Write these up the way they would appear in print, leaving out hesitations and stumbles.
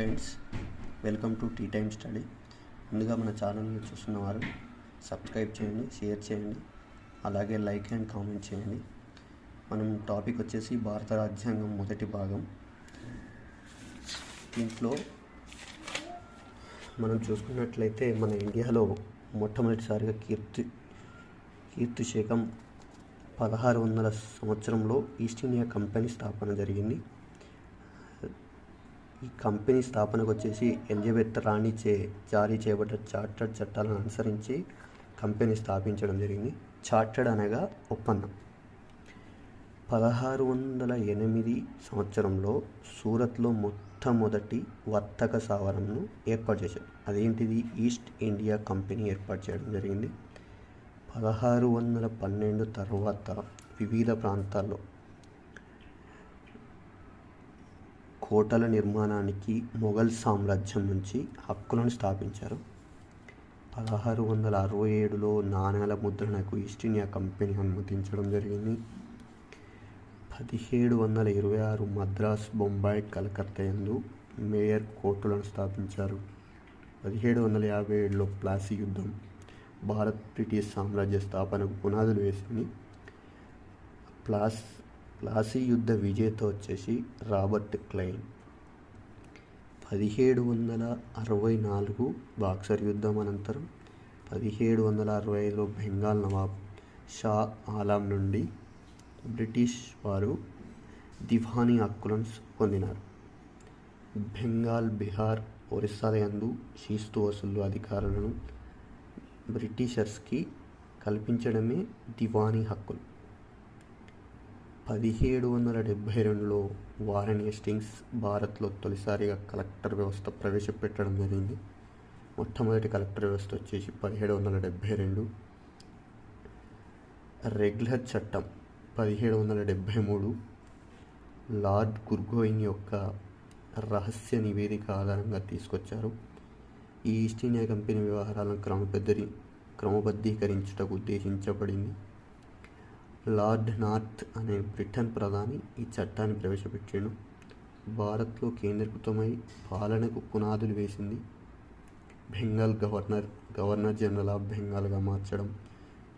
Friends, welcome to T time study. ముందుగా మన ఛానల్ని చూస్తున్నవారు సబ్స్క్రైబ్ చేయండి, షేర్ చేయండి, అలాగే లైక్ అండ్ కామెంట్ చేయండి. మనం టాపిక్ వచ్చేసి భారత రాజ్యాంగం మొదటి భాగం. దీంట్లో మనం చూసుకున్నట్లయితే మన ఇండియాలో మొట్టమొదటిసారిగా కీర్తి శకం 1600 సంవత్సరంలో ఈస్ట్ ఇండియా కంపెనీ స్థాపన జరిగింది. ఈ కంపెనీ స్థాపనకు వచ్చేసి ఎలిజబెత్ రాణి జారీ చేయబడ్డ చార్టర్డ్ చట్టాలను అనుసరించి కంపెనీ స్థాపించడం జరిగింది. చార్టర్డ్ అనగా ఒప్పందం. 1608 సంవత్సరంలో సూరత్లో మొట్టమొదటి వర్తక స్థావరంను ఏర్పాటు చేశారు. అదేంటిది? ఈస్ట్ ఇండియా కంపెనీ ఏర్పాటు చేయడం జరిగింది. 1612 తర్వాత వివిధ ప్రాంతాల్లో కోటల నిర్మాణానికి మొఘల్ సామ్రాజ్యం నుంచి హక్కులను స్థాపించారు. 1667లో నాణేల ముద్రణకు ఈస్ట్ ఇండియా కంపెనీ అనుమతించడం జరిగింది. 1726 మద్రాస్, బొంబాయి, కలకత్తా యందు మేయర్ కోర్టులను స్థాపించారు. 1757లో ప్లాసీ యుద్ధం భారత్ బ్రిటిష్ సామ్రాజ్య స్థాపనకు పునాదులు వేసింది. ప్లాసీ యుద్ధ విజేత వచ్చేసి రాబర్ట్ క్లైవ్. 1764 బాక్సర్ యుద్ధం అనంతరం 1765లో బెంగాల్ నవాబ్ షా ఆలం నుండి బ్రిటిష్ వారు దివానీ హక్కులను పొందినారు. బెంగాల్, బీహార్, ఒరిస్సాల యందు శిస్తు వసూలు అధికారులను బ్రిటిషర్స్కి కల్పించడమే దివానీ హక్కులు. 1772లో వారెన్ హేస్టింగ్స్ భారత్లో తొలిసారిగా కలెక్టర్ వ్యవస్థ ప్రవేశపెట్టడం జరిగింది. మొట్టమొదటి కలెక్టర్ వ్యవస్థ వచ్చేసి 1772. రెగ్యులర్ చట్టం 1773 లార్డ్ గుర్గోయిన్ యొక్క రహస్య నివేదిక ఆధారంగా తీసుకొచ్చారు. ఈ ఈస్ట్ ఇండియా కంపెనీ వ్యవహారాలను క్రమబద్ధీకరించుటకు ఉద్దేశించబడింది. లార్డ్ నార్త్ అనే బ్రిటన్ ప్రధాని ఈ చట్టాన్ని ప్రవేశపెట్టాడు. భారత్లో కేంద్రీకృతమై పాలనకు పునాదులు వేసింది. బెంగాల్ గవర్నర్ జనరల్ ఆఫ్ బెంగాల్గా మార్చడం.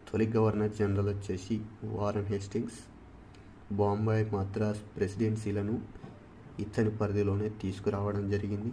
తొలి గవర్నర్ జనరల్ వచ్చేసి వారెన్ హేస్టింగ్స్. బాంబే, మద్రాస్ ప్రెసిడెన్సీలను ఇతని పరిధిలోనే తీసుకురావడం జరిగింది.